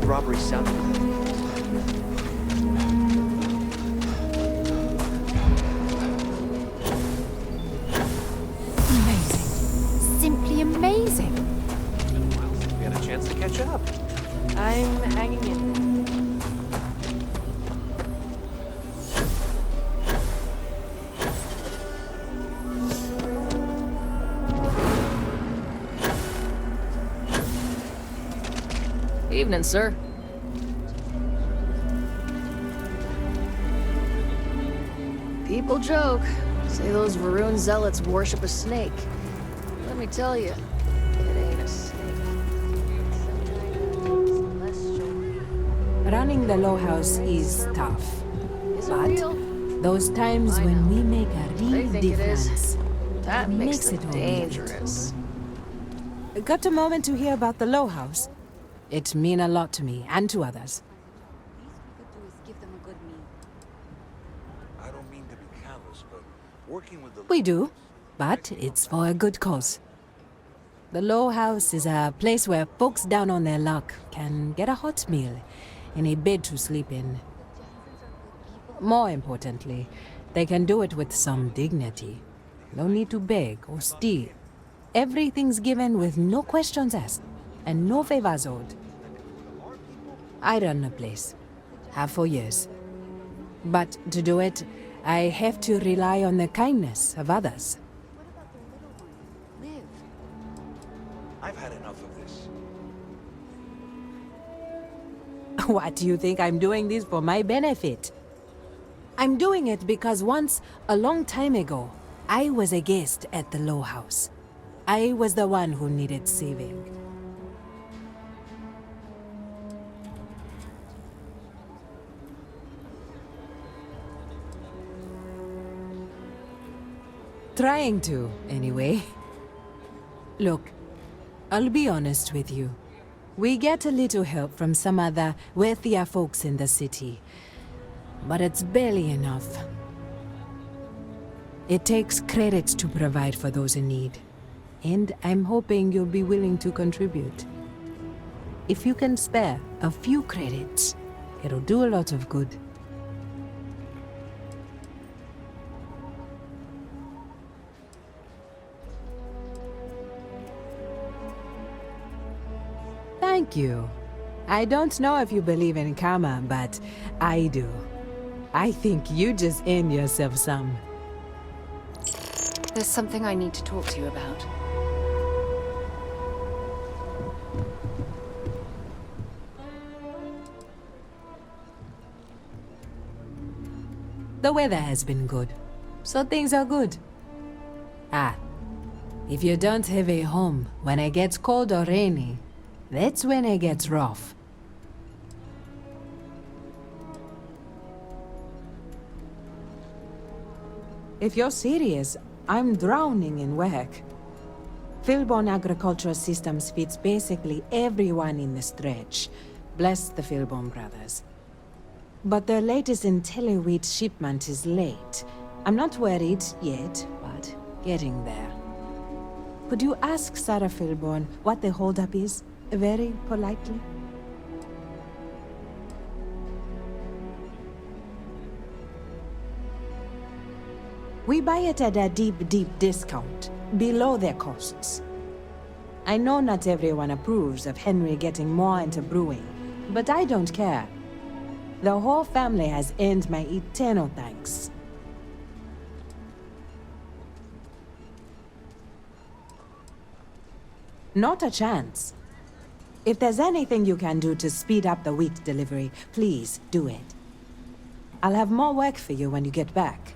robbery sounded. Amazing. Simply amazing. We had a chance to catch up. I'm hanging in. Evening, sir. People joke. Say those Varun zealots worship a snake. Let me tell you, it ain't a snake. It's some kind of celestial. Running the low house is tough. Is it But real? those times I when know. we make a They real think it is. difference, That makes makes it it all dangerous. Got a moment to hear about the low house? It mean a lot to me and to others. I don't mean to be callous, but working with the We do, but it's for a good cause. The low house is a place where folks down on their luck can get a hot meal and a bed to sleep in. More importantly, they can do it with some dignity. No need to beg or steal. Everything's given with no questions asked and no favors owed. I run the place. Have for years. But to do it, I have to rely on the kindness of others. I've had enough of this. What do you think I'm doing this for my benefit? I'm doing it because once, a long time ago, I was a guest at the Low House. I was the one who needed saving. Trying to, anyway. Look, I'll be honest with you. We get a little help from some other wealthier folks in the city, but it's barely enough. It takes credits to provide for those in need, and I'm hoping you'll be willing to contribute. If you can spare a few credits, it'll do a lot of good. Thank you. I don't know if you believe in karma, but I do. I think you just earned yourself some. There's something I need to talk to you about. The weather has been good, so things are good. Ah, if you don't have a home when it gets cold or rainy, that's when it gets rough. If you're serious, I'm drowning in work. Philbon Agricultural Systems fits basically everyone in the stretch. Bless the Philbon brothers. But their latest IntelliWheat shipment is late. I'm not worried yet, but getting there. Could you ask Sarah Philbon what the holdup is? Very politely. We buy it at a deep, deep discount, below their costs. I know not everyone approves of Henry getting more into brewing, but I don't care. The whole family has earned my eternal thanks. Not a chance. If there's anything you can do to speed up the wheat delivery, please do it. I'll have more work for you when you get back.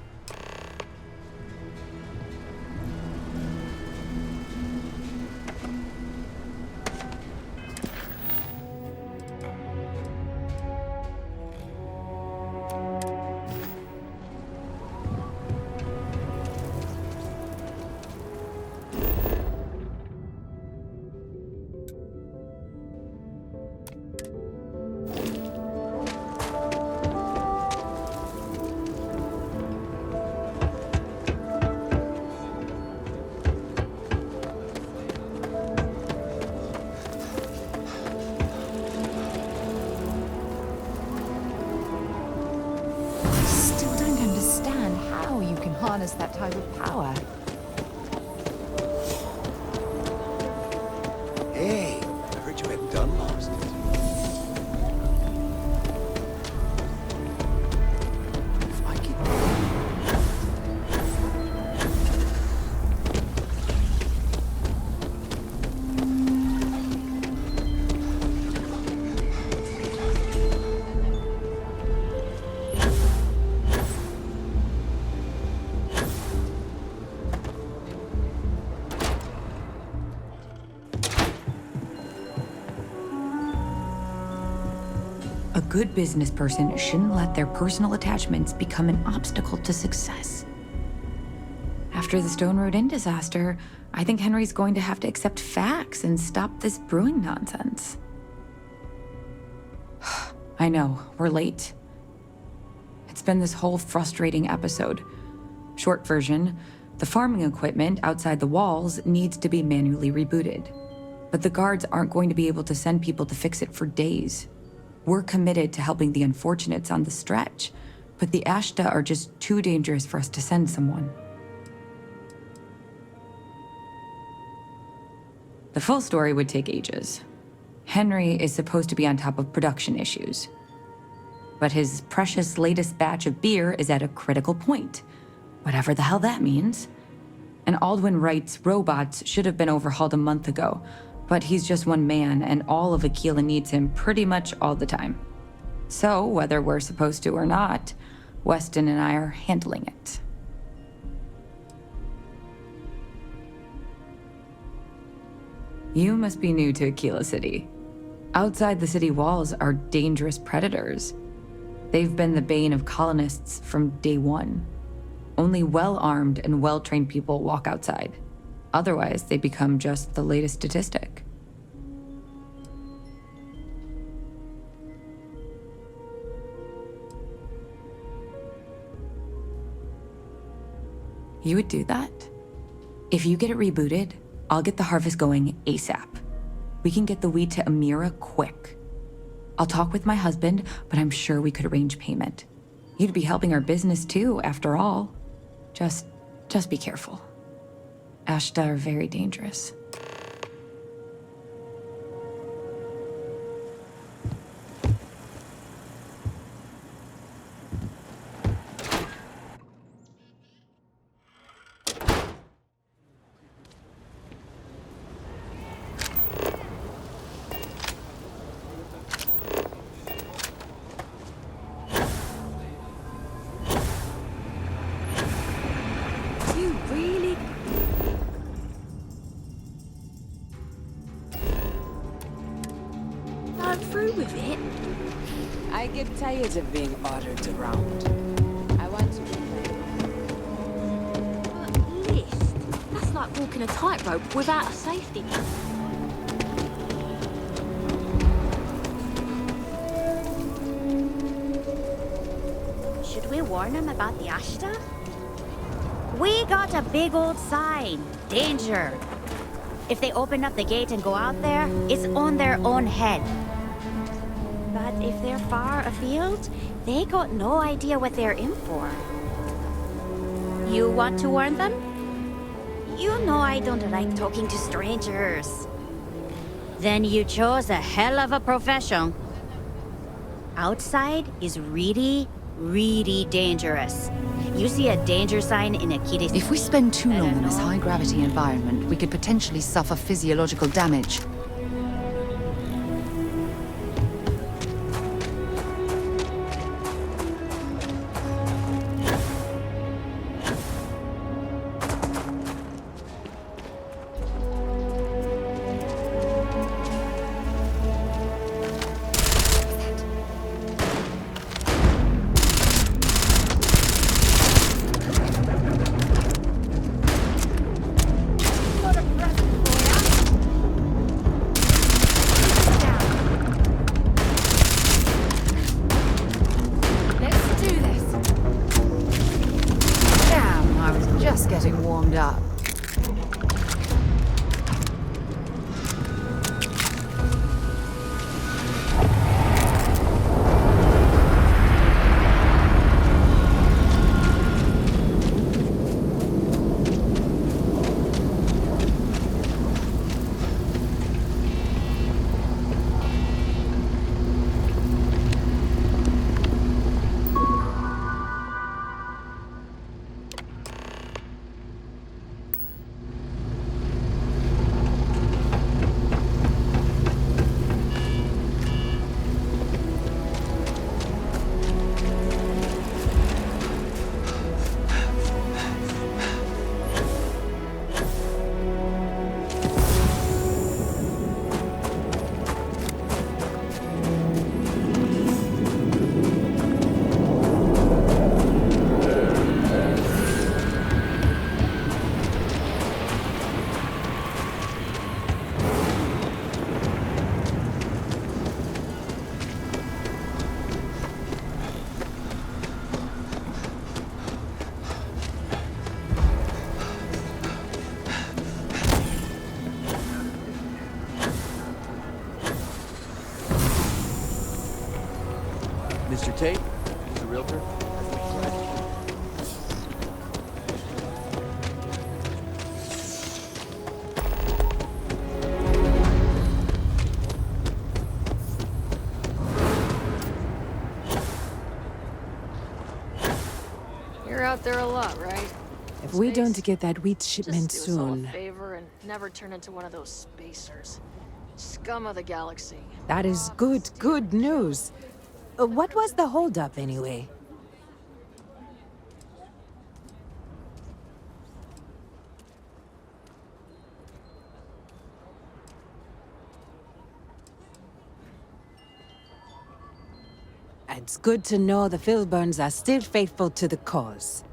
type of power. Hey, I heard you had done lobsters. If I could... A good business person shouldn't let their personal attachments become an obstacle to success. After the Stone Road Inn disaster, I think Henry's going to have to accept facts and stop this brewing nonsense. I know, we're late. It's been this whole frustrating episode. Short version, the farming equipment outside the walls needs to be manually rebooted. But the guards aren't going to be able to send people to fix it for days. We're committed to helping the unfortunates on the stretch, but the Ashta are just too dangerous for us to send someone. The full story would take ages. Henry is supposed to be on top of production issues. But his precious latest batch of beer is at a critical point, whatever the hell that means. And Aldwin Wright's robots should have been overhauled a month ago, but he's just one man, and all of Akila needs him pretty much all the time. So, whether we're supposed to or not, Weston and I are handling it. You must be new to Akila City. Outside the city walls are dangerous predators. They've been the bane of colonists from day one. Only well-armed and well-trained people walk outside. Otherwise, they become just the latest statistic. You would do that? If you get it rebooted, I'll get the harvest going ASAP. We can get the wheat to Amira quick. I'll talk with my husband, but I'm sure we could arrange payment. You'd be helping our business too, after all. Just be careful. Ashta are very dangerous. I get tired of being ordered around. I want to be But list? That's like walking a tightrope without a safety net. Should we warn them about the Ashta? We got a big old sign. Danger. If they open up the gate and go out there, it's on their own head. But if they're far afield, they got no idea what they're in for. You want to warn them? You know I don't like talking to strangers. Then you chose a hell of a profession. Outside is really, really dangerous. You see a danger sign in Akila City. If we spend too long in this high-gravity environment, we could potentially suffer physiological damage. Mr. Tate, he's a realtor. You're out there a lot, right? If we Space? don't get that wheat shipment Just do us all a soon, favor and never turn into one of those spacers. Scum of the galaxy. that is good news. What was the holdup anyway? It's good to know the Filburns are still faithful to the cause.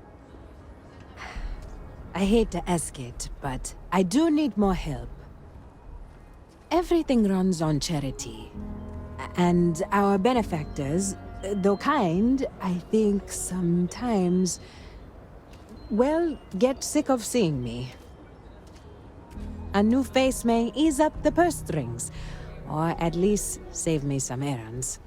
I hate to ask it, but I do need more help. Everything runs on charity. And our benefactors, though kind, I think sometimes, well, get sick of seeing me. A new face may ease up the purse strings, or at least save me some errands.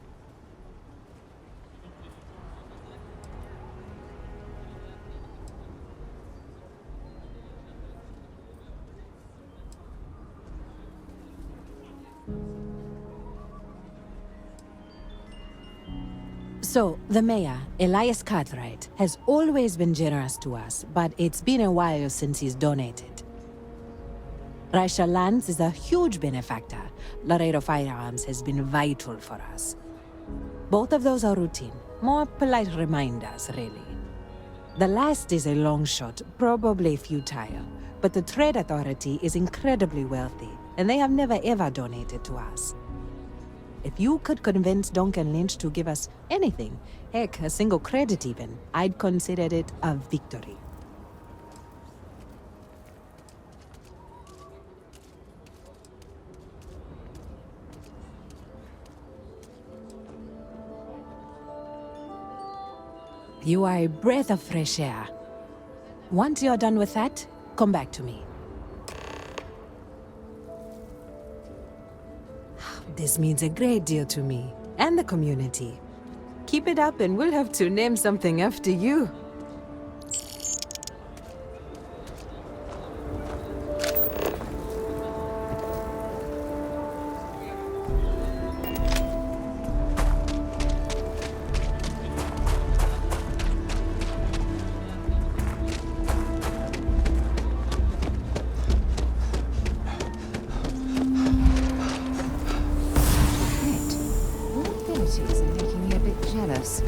So, the mayor, Elias Cartwright, has always been generous to us, but it's been a while since he's donated. Raisha Lands is a huge benefactor. Laredo Firearms has been vital for us. Both of those are routine, more polite reminders, really. The last is a long shot, probably futile, but the Trade Authority is incredibly wealthy, and they have never ever donated to us. If you could convince Duncan Lynch to give us anything, heck, a single credit even, I'd consider it a victory. You are a breath of fresh air. Once you're done with that, come back to me. This means a great deal to me, and the community. Keep it up and we'll have to name something after you. Abilities are making me a bit jealous.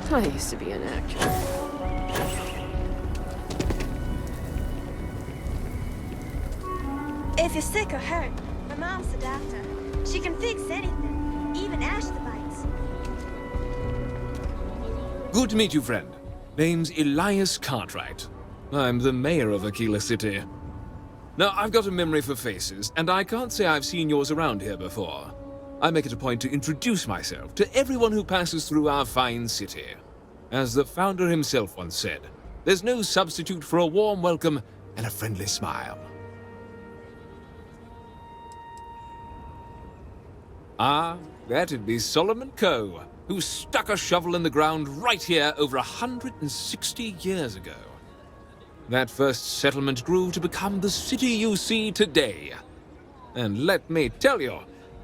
I used to be an actor. If you're sick or hurt, my mom's the doctor. She can fix anything, even ash bites. Good to meet you, friend. Name's Elias Cartwright. I'm the mayor of Akila City. Now, I've got a memory for faces, and I can't say I've seen yours around here before. I make it a point to introduce myself to everyone who passes through our fine city. As the founder himself once said, there's no substitute for a warm welcome and a friendly smile. Ah, that'd be Solomon Coe, who stuck a shovel in the ground right here over 160 years ago. That first settlement grew to become the city you see today. And let me tell you,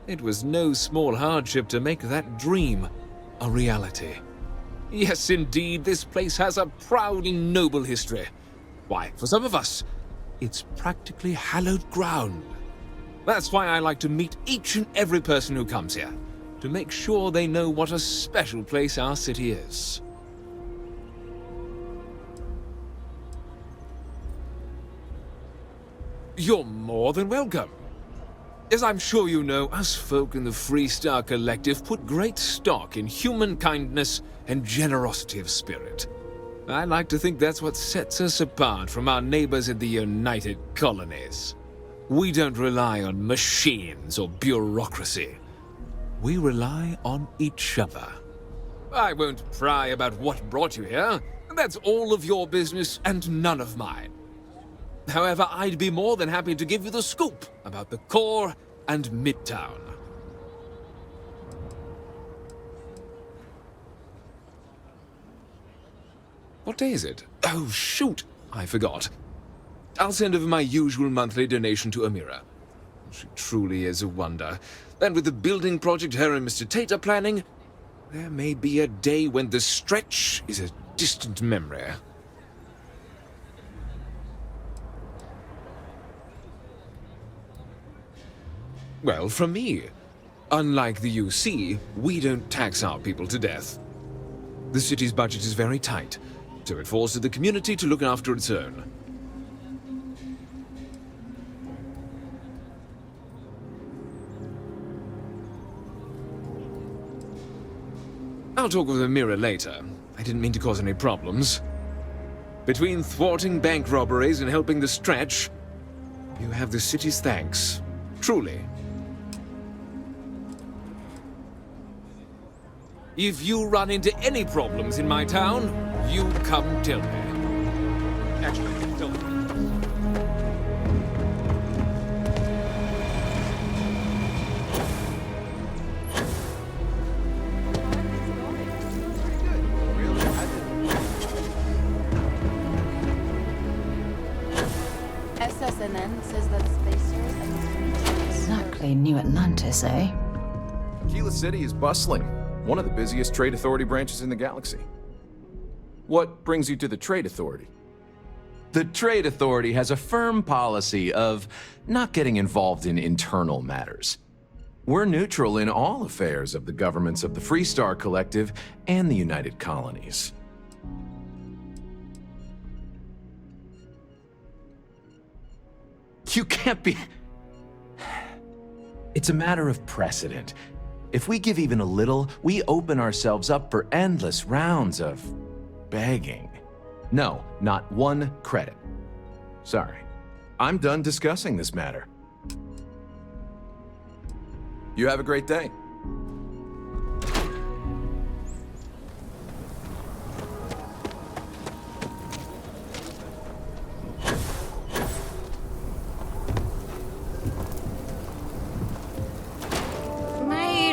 it was no small hardship to make that dream a reality. Yes, indeed, this place has a proud and noble history. Why, for some of us, it's practically hallowed ground. That's why I like to meet each and every person who comes here, to make sure they know what a special place our city is. You're more than welcome. As I'm sure you know, us folk in the Freestar Collective put great stock in human kindness and generosity of spirit. I like to think that's what sets us apart from our neighbors in the United Colonies. We don't rely on machines or bureaucracy. We rely on each other. I won't pry about what brought you here. That's all of your business and none of mine. However, I'd be more than happy to give you the scoop about the core and Midtown. What day is it? Oh, shoot! I forgot. I'll send over my usual monthly donation to Amira. She truly is a wonder. And with the building project her and Mr. Tate are planning, there may be a day when the stretch is a distant memory. Well, from me. Unlike the UC, we don't tax our people to death. The city's budget is very tight, so it forces the community to look after its own. I'll talk with Amira later. I didn't mean to cause any problems. Between thwarting bank robberies and helping the stretch, you have the city's thanks. Truly. If you run into any problems in my town, you come tell me. Actually, tell me. SSNN says that spacers and Exactly, New Atlantis, eh? Akila City is bustling. One of the busiest trade authority branches in the galaxy. What brings you to the Trade Authority? The Trade Authority has a firm policy of not getting involved in internal matters. We're neutral in all affairs of the governments of the Freestar Collective and the United Colonies. You can't be... It's a matter of precedent. If we give even a little, we open ourselves up for endless rounds of begging. No, not one credit. Sorry. I'm done discussing this matter. You have a great day.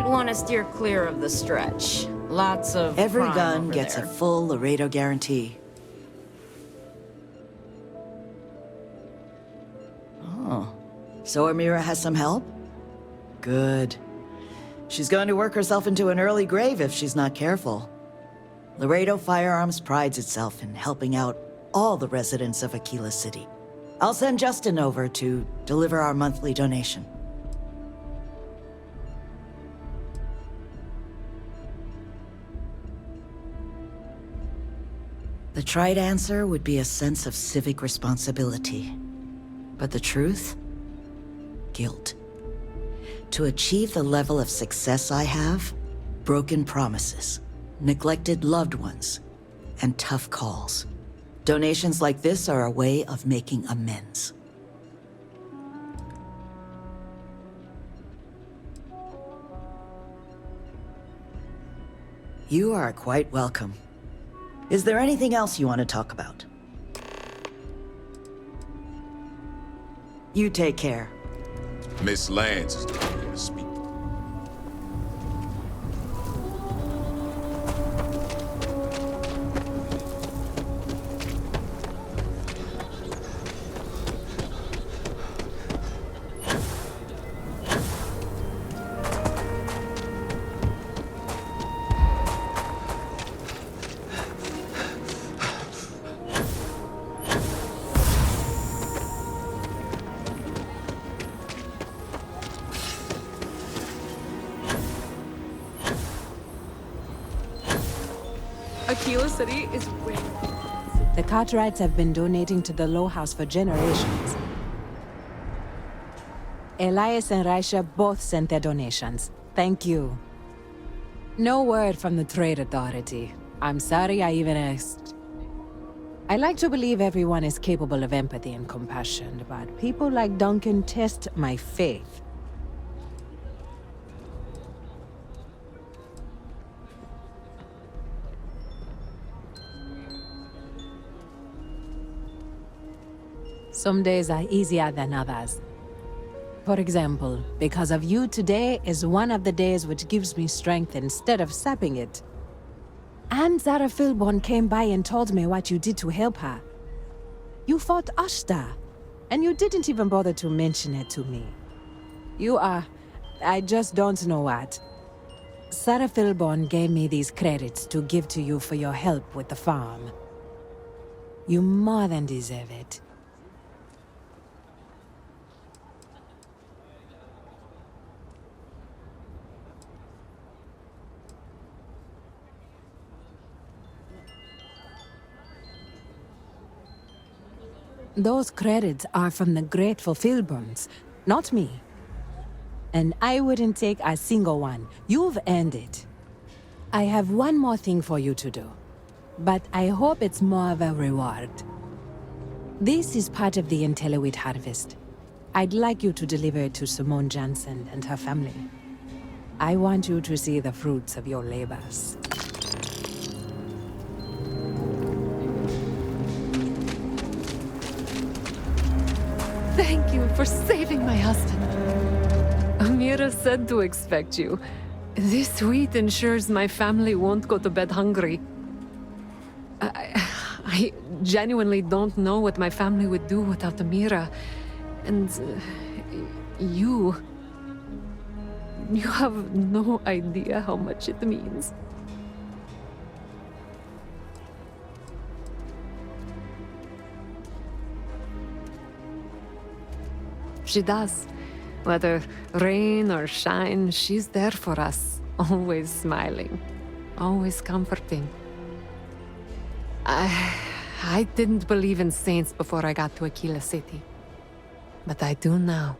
Want to steer clear of the stretch. Lots of Every crime gun over gets there. a full Laredo guarantee. Oh, so Amira has some help? Good. She's going to work herself into an early grave if she's not careful. Laredo Firearms prides itself in helping out all the residents of Akila City. I'll send Justin over to deliver our monthly donation. The trite answer would be a sense of civic responsibility. But the truth? Guilt. To achieve the level of success I have, broken promises, neglected loved ones, and tough calls. Donations like this are a way of making amends. You are quite welcome. Is there anything else you want to talk about? You take care. Miss Lance is not here to speak. Akila City is where... The Cartwrights have been donating to the Low House for generations. Elias and Raisha both sent their donations. Thank you. No word from the Trade Authority. I'm sorry I even asked. I like to believe everyone is capable of empathy and compassion, but people like Duncan test my faith. Some days are easier than others. For example, because of you, today is one of the days which gives me strength instead of sapping it. And Zara Philborn came by and told me what you did to help her. You fought Ashta, and you didn't even bother to mention it to me. You are... I just don't know what. Sarah Philborn gave me these credits to give to you for your help with the farm. You more than deserve it. Those credits are from the grateful Philborns, not me. And I wouldn't take a single one. You've earned it. I have one more thing for you to do, but I hope it's more of a reward. This is part of the IntelliWheat harvest. I'd like you to deliver it to Simone Jansen and her family. I want you to see the fruits of your labors. Thank you for saving my husband. Amira said to expect you. This wheat ensures my family won't go to bed hungry. I genuinely don't know what my family would do without Amira. And you have no idea how much it means. She does. Whether rain or shine, she's there for us. Always smiling. Always comforting. I didn't believe in saints before I got to Akila City. But I do now.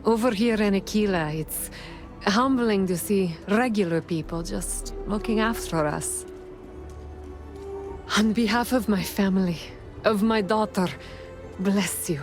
Over here in Akila, it's humbling to see regular people just looking after us. On behalf of my family, of my daughter, bless you.